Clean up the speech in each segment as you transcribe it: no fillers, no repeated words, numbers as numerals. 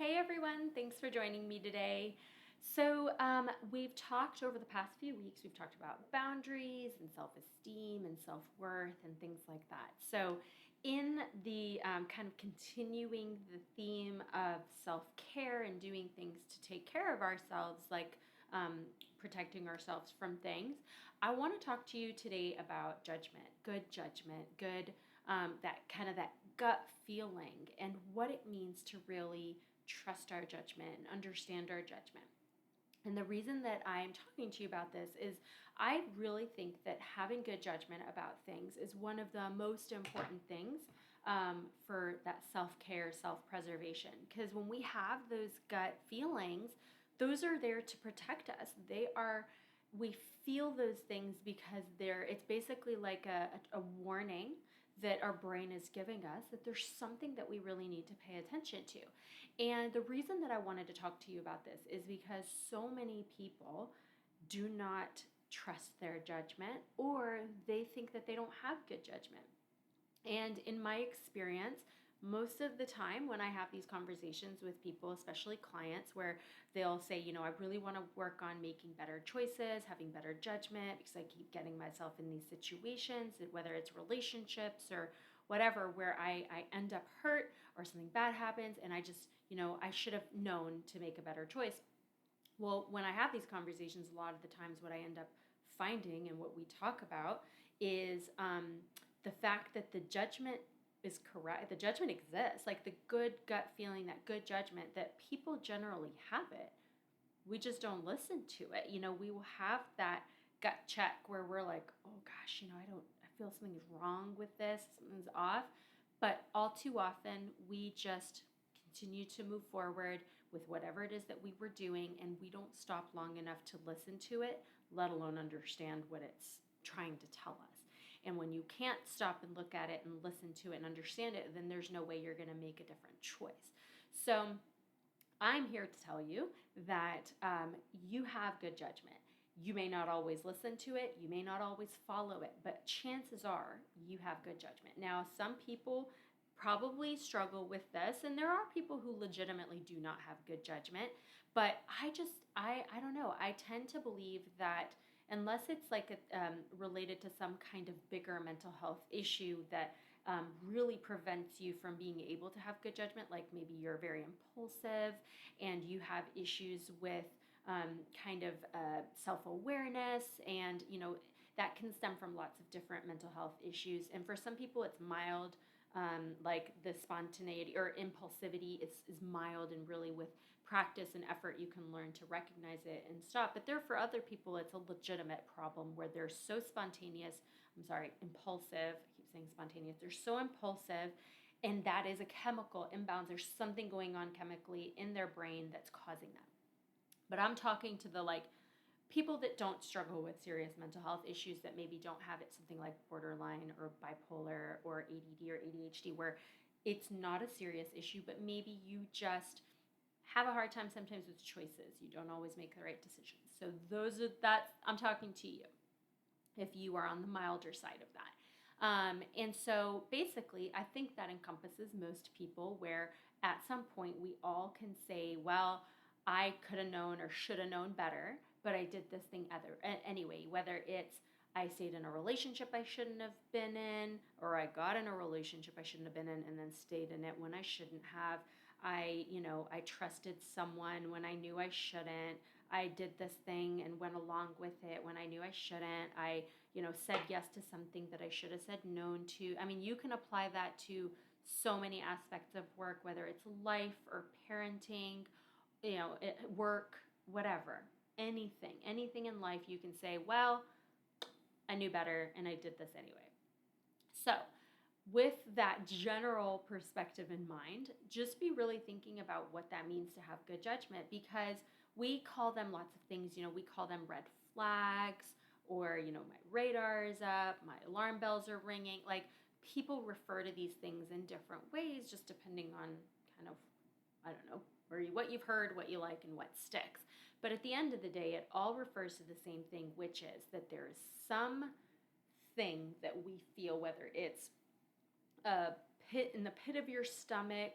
Hey everyone, thanks for joining me today. We've talked over the past few weeks, we've talked about boundaries and self esteem and self worth and things like that. In the kind of continuing the theme of self care and doing things to take care of ourselves, like protecting ourselves from things, I want to talk to you today about judgment, that gut feeling, and what it means to really trust our judgment and understand our judgment. And the reason that I'm talking to you about this is I really think that having good judgment about things is one of the most important things for that self care, self preservation. Because when we have those gut feelings, those are there to protect us. We feel those things because it's basically like a warning that our brain is giving us that there's something that we really need to pay attention to. And the reason that I wanted to talk to you about this is because so many people do not trust their judgment, or they think that they don't have good judgment. And in my experience, most of the time when I have these conversations with people, especially clients, where they'll say, I really want to work on making better choices, having better judgment, because I keep getting myself in these situations, whether it's relationships or whatever, where I end up hurt or something bad happens, and I just, I should have known to make a better choice. Well, when I have these conversations, a lot of the times what I end up finding and what we talk about is the fact that the judgment is correct. The judgment exists, like the good gut feeling, that good judgment, that people generally have it. We just don't listen to it. We will have that gut check where we're like, oh gosh, I feel something's wrong with this, something's off. But all too often, we just continue to move forward with whatever it is that we were doing, and we don't stop long enough to listen to it, let alone understand what it's trying to tell us. And when you can't stop and look at it and listen to it and understand it, then there's no way you're going to make a different choice. So I'm here to tell you that you have good judgment. You may not always listen to it, you may not always follow it, but chances are you have good judgment. Now, some people probably struggle with this, and there are people who legitimately do not have good judgment, but I don't know. I tend to believe that unless it's related to some kind of bigger mental health issue that really prevents you from being able to have good judgment, like maybe you're very impulsive and you have issues with self-awareness, and that can stem from lots of different mental health issues. And for some people it's mild, like the spontaneity or impulsivity is mild, and really with practice and effort you can learn to recognize it and stop. But for other people it's a legitimate problem where they're so impulsive. I keep saying spontaneous. They're so impulsive, and that is a chemical imbalance. There's something going on chemically in their brain that's causing that. But I'm talking to the people that don't struggle with serious mental health issues, that maybe don't have it something like borderline or bipolar or ADD or ADHD, where it's not a serious issue, but maybe you just have a hard time sometimes with choices. You don't always make the right decisions. So I'm talking to you if you are on the milder side of that. And so basically, I think that encompasses most people, where at some point we all can say, well, I could have known or should have known better, but I did this thing anyway, whether it's I stayed in a relationship I shouldn't have been in, or I got in a relationship I shouldn't have been in and then stayed in it when I shouldn't have. I trusted someone when I knew I shouldn't. I did this thing and went along with it when I knew I shouldn't. I, said yes to something that I should have said no to. I mean, you can apply that to so many aspects of work, whether it's life or parenting, work, whatever, anything in life. You can say, well, I knew better and I did this anyway. So with that general perspective in mind, just be really thinking about what that means to have good judgment, because we call them lots of things. We call them red flags, or, my radar is up, my alarm bells are ringing. Like, people refer to these things in different ways, just depending on kind of, I don't know, what you've heard, what you like, and what sticks. But at the end of the day, it all refers to the same thing, which is that there is some thing that we feel, whether it's a pit in the pit of your stomach,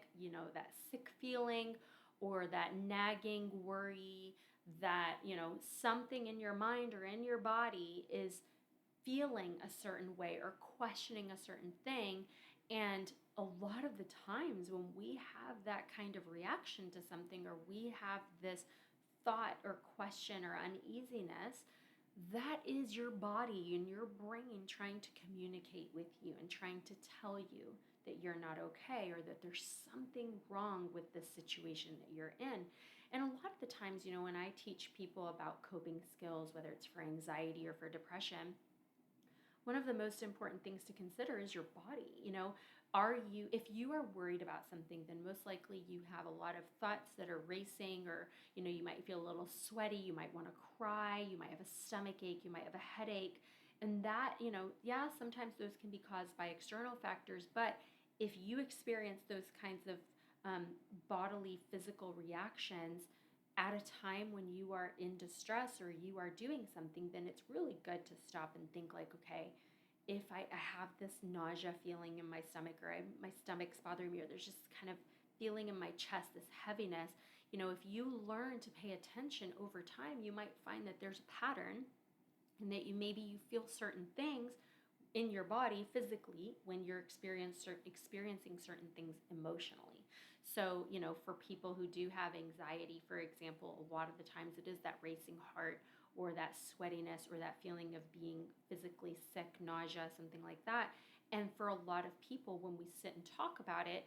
that sick feeling, or that nagging worry that, something in your mind or in your body is feeling a certain way or questioning a certain thing. And a lot of the times when we have that kind of reaction to something, or we have this thought or question or uneasiness, that is your body and your brain trying to communicate with you and trying to tell you that you're not okay, or that there's something wrong with the situation that you're in. And a lot of the times, when I teach people about coping skills, whether it's for anxiety or for depression, one of the most important things to consider is your body. If you are worried about something, then most likely you have a lot of thoughts that are racing, or, you might feel a little sweaty, you might want to cry, you might have a stomach ache, you might have a headache. And that, yeah, sometimes those can be caused by external factors, but if you experience those kinds of bodily, physical reactions at a time when you are in distress or you are doing something, then it's really good to stop and think like, okay, if I have this nausea feeling in my stomach, or my stomach's bothering me, or there's just kind of feeling in my chest, this heaviness, if you learn to pay attention over time, you might find that there's a pattern, and that you feel certain things in your body physically when you're experiencing certain things emotionally. So, for people who do have anxiety, for example, a lot of the times it is that racing heart, or that sweatiness, or that feeling of being physically sick, nausea, something like that. And for a lot of people, when we sit and talk about it,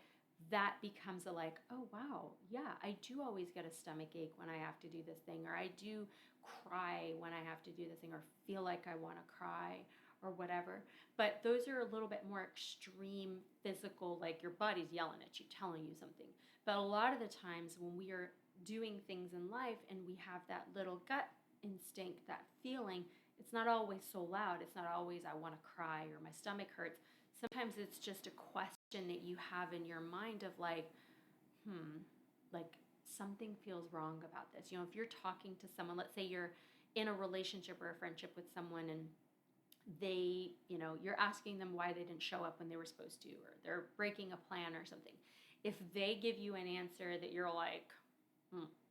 that becomes a like, oh, wow, yeah, I do always get a stomach ache when I have to do this thing, or I do cry when I have to do this thing, or feel like I want to cry, or whatever. But those are a little bit more extreme physical, like your body's yelling at you, telling you something. But a lot of the times when we are doing things in life and we have that little gut instinct, that feeling, it's not always so loud. It's not always I want to cry or my stomach hurts. Sometimes it's just a question that you have in your mind of like, like something feels wrong about this. If you're talking to someone, let's say you're in a relationship or a friendship with someone, and they, you're asking them why they didn't show up when they were supposed to, or they're breaking a plan or something. If they give you an answer that you're like,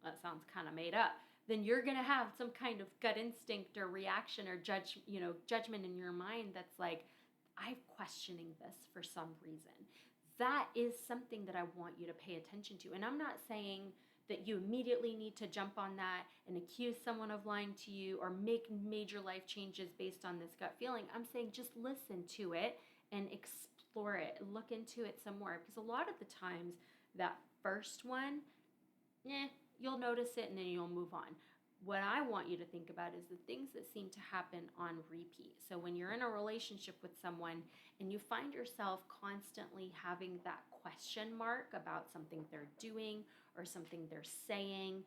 that sounds kind of made up, then you're going to have some kind of gut instinct or reaction or judgment in your mind that's like, I'm questioning this for some reason. That is something that I want you to pay attention to. And I'm not saying that you immediately need to jump on that and accuse someone of lying to you or make major life changes based on this gut feeling. I'm saying just listen to it and explore it, look into it some more. Because a lot of the times that first one, you'll notice it and then you'll move on. What I want you to think about is the things that seem to happen on repeat. So when you're in a relationship with someone and you find yourself constantly having that question mark about something they're doing or something they're saying,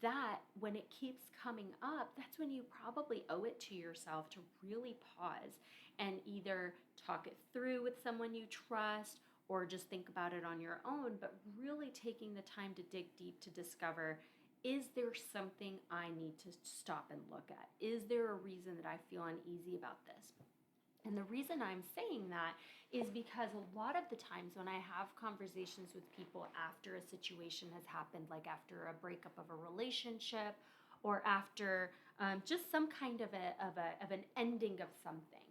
that when it keeps coming up, that's when you probably owe it to yourself to really pause and either talk it through with someone you trust, or just think about it on your own, but really taking the time to dig deep to discover, is there something I need to stop and look at? Is there a reason that I feel uneasy about this? And the reason I'm saying that is because a lot of the times when I have conversations with people after a situation has happened, like after a breakup of a relationship, or after just some kind of an ending of something,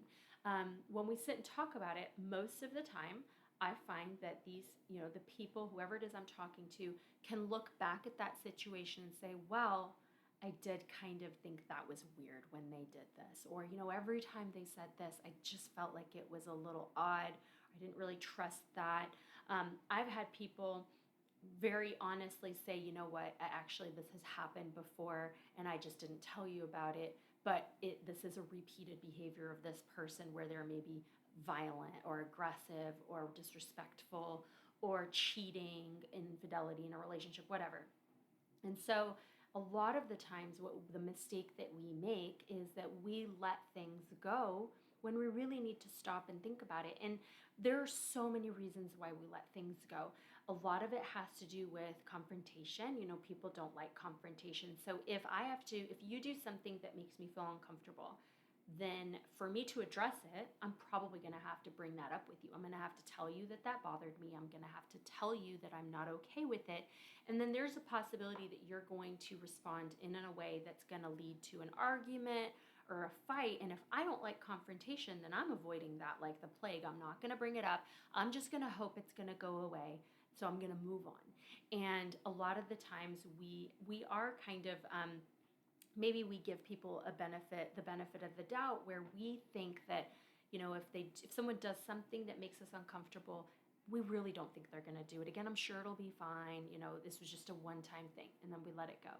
when we sit and talk about it, most of the time I find that these, the people, whoever it is I'm talking to, can look back at that situation and say, well, I did kind of think that was weird when they did this. Or, every time they said this, I just felt like it was a little odd. I didn't really trust that. I've had people very honestly say, you know what, actually this has happened before and I just didn't tell you about it. But this is a repeated behavior of this person where they're maybe violent or aggressive or disrespectful or cheating, infidelity in a relationship, whatever. And so a lot of the times the mistake that we make is that we let things go when we really need to stop and think about it. And there are so many reasons why we let things go. A lot of it has to do with confrontation. People don't like confrontation. So if you do something that makes me feel uncomfortable, then for me to address it, I'm probably going to have to bring that up with you. I'm going to have to tell you that that bothered me. I'm going to have to tell you that I'm not okay with it. And then there's a possibility that you're going to respond in a way that's going to lead to an argument or a fight. And if I don't like confrontation, then I'm avoiding that like the plague. I'm not going to bring it up. I'm just going to hope it's going to go away. So I'm going to move on. And a lot of the times we are kind of maybe we give people the benefit of the doubt, where we think that, if someone does something that makes us uncomfortable, we really don't think they're going to do it again. I'm sure it'll be fine. This was just a one-time thing, and then we let it go.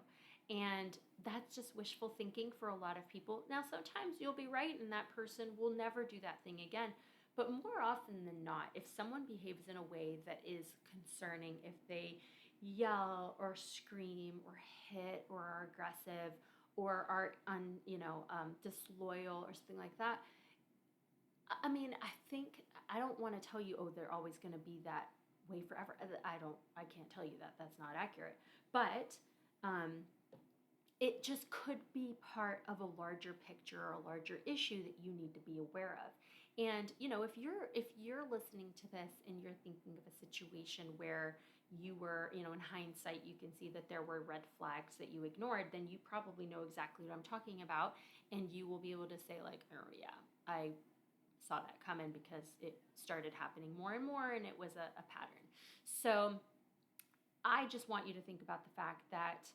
And that's just wishful thinking for a lot of people. Now, sometimes you'll be right, and that person will never do that thing again. But more often than not, if someone behaves in a way that is concerning, if they yell or scream or hit or are aggressive or are disloyal or something like that, I mean, I don't want to tell you, oh, they're always going to be that way forever. I can't tell you that. That's not accurate. But it just could be part of a larger picture or a larger issue that you need to be aware of. And if you're listening to this and you're thinking of a situation where you were, in hindsight, you can see that there were red flags that you ignored, then you probably know exactly what I'm talking about, and you will be able to say like, oh yeah, I saw that coming because it started happening more and more, and it was a pattern. So I just want you to think about the fact that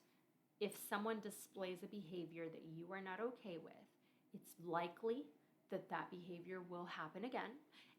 if someone displays a behavior that you are not okay with, it's likely that that behavior will happen again.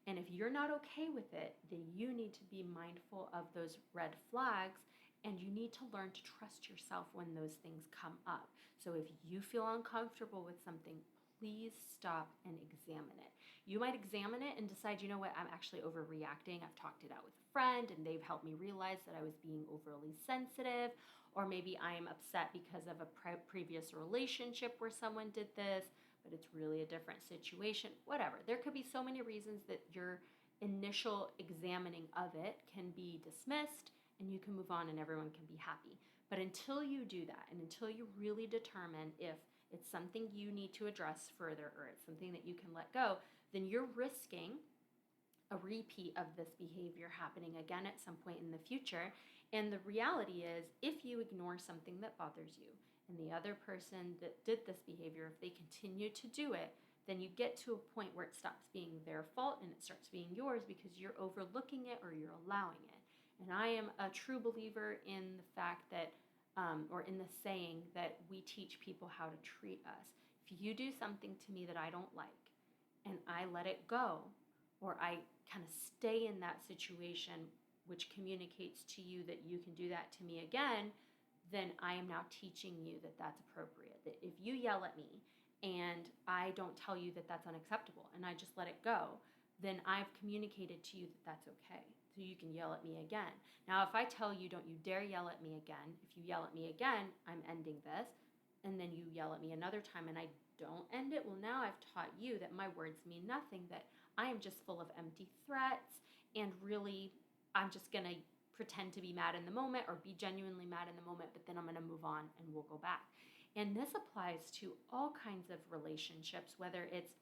And if you're not okay with it, then you need to be mindful of those red flags, and you need to learn to trust yourself when those things come up. So if you feel uncomfortable with something, please stop and examine it. You might examine it and decide, you know what, I'm actually overreacting. I've talked it out with a friend and they've helped me realize that I was being overly sensitive, or maybe I am upset because of a previous relationship where someone did this, but it's really a different situation. Whatever. There could be so many reasons that your initial examining of it can be dismissed and you can move on and everyone can be happy. But until you do that, and until you really determine if it's something you need to address further or it's something that you can let go, then you're risking a repeat of this behavior happening again at some point in the future. And the reality is, if you ignore something that bothers you, and the other person that did this behavior, if they continue to do it, then you get to a point where it stops being their fault and it starts being yours because you're overlooking it or you're allowing it. And I am a true believer in the fact that, or in the saying that we teach people how to treat us. If you do something to me that I don't like and I let it go, or I kind of stay in that situation, which communicates to you that you can do that to me again, then I am now teaching you that that's appropriate. That if you yell at me and I don't tell you that that's unacceptable and I just let it go, then I've communicated to you that that's okay. So you can yell at me again. Now, if I tell you, don't you dare yell at me again, if you yell at me again, I'm ending this, and then you yell at me another time and I don't end it, well, now I've taught you that my words mean nothing, that I am just full of empty threats, and really I'm just going to pretend to be mad in the moment or be genuinely mad in the moment, but then I'm going to move on and we'll go back. And this applies to all kinds of relationships, whether it's,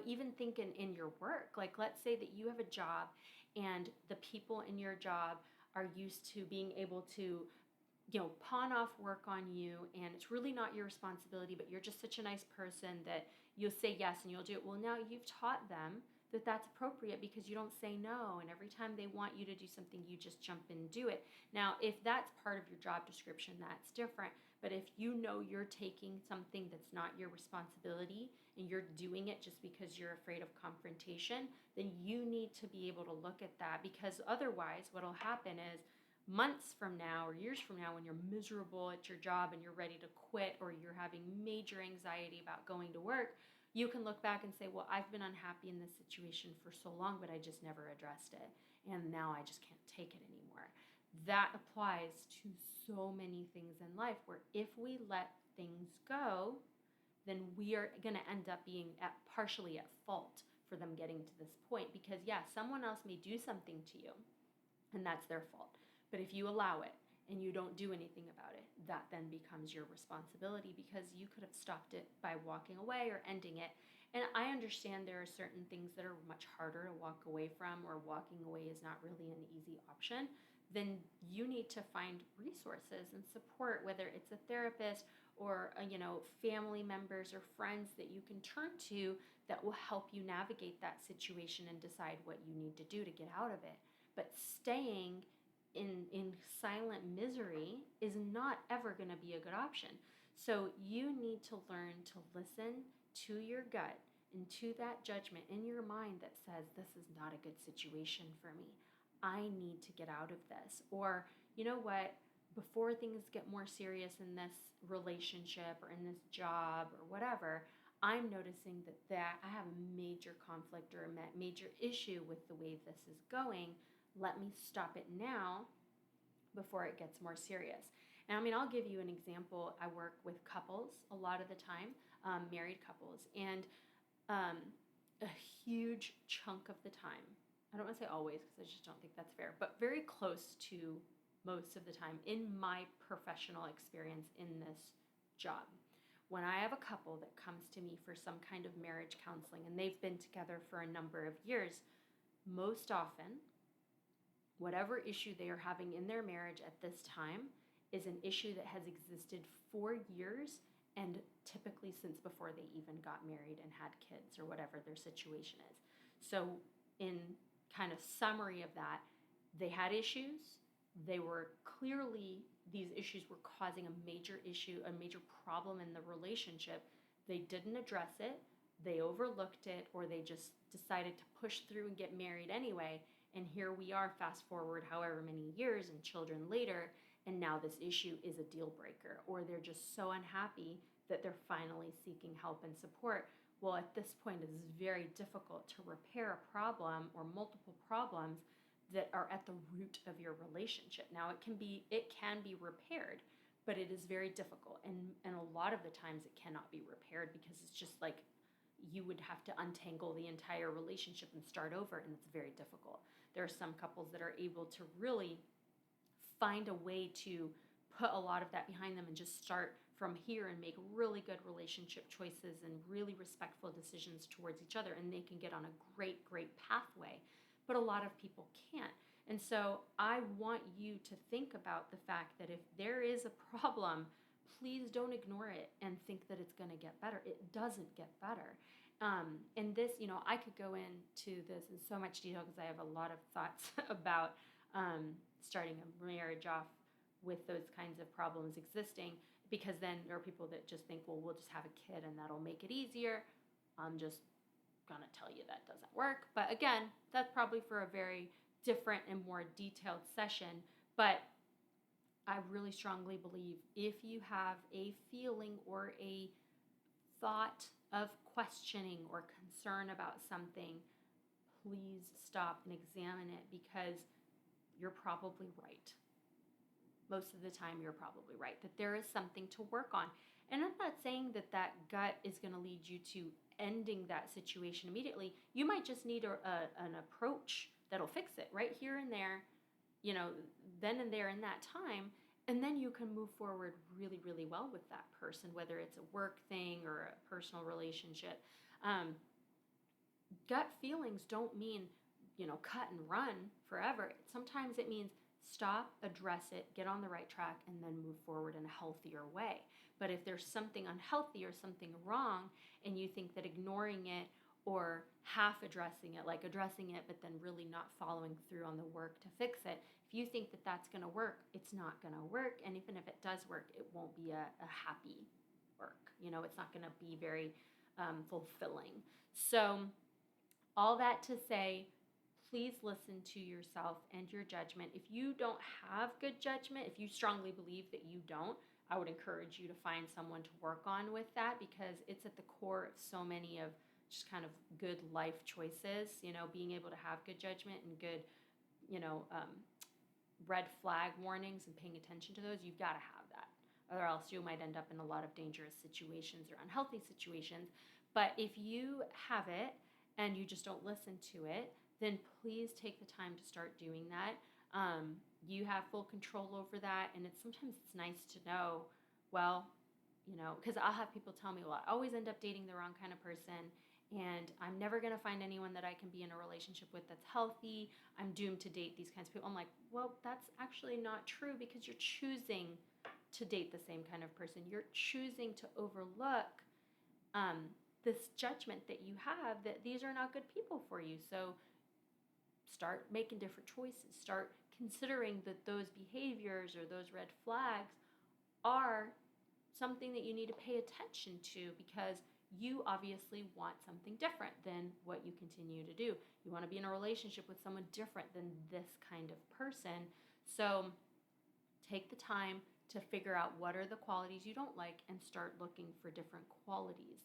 even thinking in your work. Like, let's say that you have a job and the people in your job are used to being able to, pawn off work on you, and it's really not your responsibility, but you're just such a nice person that you'll say yes and you'll do it. Well, now you've taught them that that's appropriate because you don't say no, and every time they want you to do something, you just jump in and do it. Now, if that's part of your job description, that's different. But if you know you're taking something that's not your responsibility and you're doing it just because you're afraid of confrontation, then you need to be able to look at that, because otherwise what'll happen is months from now or years from now, when you're miserable at your job and you're ready to quit, or you're having major anxiety about going to work, you can look back and say, well, I've been unhappy in this situation for so long, but I just never addressed it. And now I just can't take it anymore. That applies to so many things in life, where if we let things go, then we are going to end up being partially at fault for them getting to this point. Because, yeah, someone else may do something to you, and that's their fault. But if you allow it and you don't do anything about it, that then becomes your responsibility because you could have stopped it by walking away or ending it. And I understand there are certain things that are much harder to walk away from, or walking away is not really an easy option. Then you need to find resources and support, whether it's a therapist or family members or friends that you can turn to that will help you navigate that situation and decide what you need to do to get out of it. But staying in silent misery is not ever going to be a good option. So you need to learn to listen to your gut and to that judgment in your mind that says, this is not a good situation for me. I need to get out of this. Or, you know what, before things get more serious in this relationship or in this job or whatever, I'm noticing that I have a major conflict or a major issue with the way this is going. Let me stop it now before it gets more serious. And I mean, I'll give you an example. I work with couples a lot of the time, married couples, and a huge chunk of the time, I don't want to say always because I just don't think that's fair, but very close to most of the time in my professional experience in this job, when I have a couple that comes to me for some kind of marriage counseling and they've been together for a number of years, most often, whatever issue they are having in their marriage at this time is an issue that has existed for years, and typically since before they even got married and had kids or whatever their situation is. So in kind of summary of that, they had issues. They were clearly, these issues were causing a major issue, a major problem in the relationship. They didn't address it. They overlooked it, or they just decided to push through and get married anyway. And here we are, fast forward however many years and children later, and now this issue is a deal breaker, or they're just so unhappy that they're finally seeking help and support. Well, at this point, it's very difficult to repair a problem or multiple problems that are at the root of your relationship. Now, it can be repaired, but it is very difficult. And a lot of the times it cannot be repaired because it's just like you would have to untangle the entire relationship and start over, and it's very difficult. There are some couples that are able to really find a way to put a lot of that behind them and just start from here and make really good relationship choices and really respectful decisions towards each other, and they can get on a great pathway. But a lot of people can't. And so I want you to think about the fact that if there is a problem, please don't ignore it and think that it's going to get better. It doesn't get better. And this, I could go into this in so much detail because I have a lot of thoughts about starting a marriage off with those kinds of problems existing, because then there are people that just think, well, we'll just have a kid and that'll make it easier. I'm just going to tell you that doesn't work. But again, that's probably for a very different and more detailed session. But I really strongly believe if you have a feeling or a thought of questioning or concern about something, please stop and examine it, because you're probably right. Most of the time, you're probably right, that there is something to work on. And I'm not saying that gut is going to lead you to ending that situation immediately. You might just need an approach that'll fix it right here and there, then and there in that time. And then you can move forward really, really well with that person, whether it's a work thing or a personal relationship. Gut feelings don't mean, cut and run forever. Sometimes it means stop, address it, get on the right track, and then move forward in a healthier way. But if there's something unhealthy or something wrong, and you think that ignoring it or half addressing it, like addressing it but then really not following through on the work to fix it, if you think that that's going to work, it's not going to work. And even if it does work, it won't be a happy work. It's not going to be very fulfilling. So all that to say, please listen to yourself and your judgment. If you don't have good judgment, if you strongly believe that you don't, I would encourage you to find someone to work on with that, because it's at the core of so many of just kind of good life choices, being able to have good judgment and good, red flag warnings and paying attention to those. You've got to have that, or else you might end up in a lot of dangerous situations or unhealthy situations. But if you have it and you just don't listen to it, then please take the time to start doing that. You have full control over that. And sometimes it's nice to know, well, because I'll have people tell me, well, I always end up dating the wrong kind of person, and I'm never going to find anyone that I can be in a relationship with that's healthy. I'm doomed to date these kinds of people. I'm like, well, that's actually not true, because you're choosing to date the same kind of person. You're choosing to overlook this judgment that you have that these are not good people for you. So start making different choices. Start considering that those behaviors or those red flags are something that you need to pay attention to, because you obviously want something different than what you continue to do. You want to be in a relationship with someone different than this kind of person. So take the time to figure out what are the qualities you don't like and start looking for different qualities.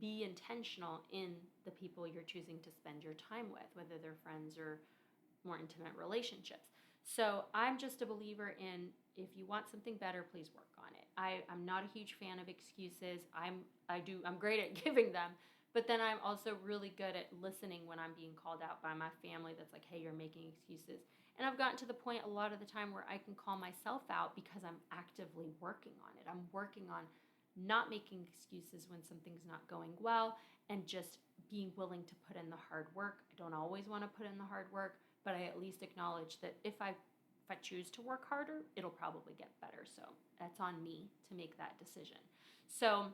Be intentional in the people you're choosing to spend your time with, whether they're friends or more intimate relationships. So I'm just a believer in, if you want something better, please work on it. I'm not a huge fan of excuses. I'm great at giving them, but then I'm also really good at listening when I'm being called out by my family that's like, hey, you're making excuses. And I've gotten to the point a lot of the time where I can call myself out because I'm actively working on it. I'm working on not making excuses when something's not going well, and just being willing to put in the hard work. I don't always want to put in the hard work, but I at least acknowledge that if I choose to work harder, it'll probably get better. So that's on me to make that decision. So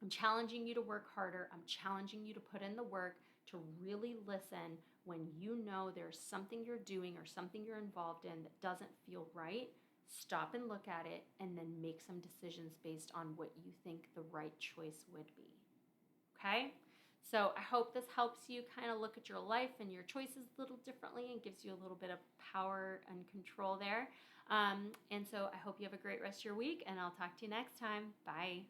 I'm challenging you to work harder. I'm challenging you to put in the work, to really listen when you know there's something you're doing or something you're involved in that doesn't feel right. Stop and look at it, and then make some decisions based on what you think the right choice would be. Okay? So I hope this helps you kind of look at your life and your choices a little differently and gives you a little bit of power and control there. And so I hope you have a great rest of your week, and I'll talk to you next time. Bye.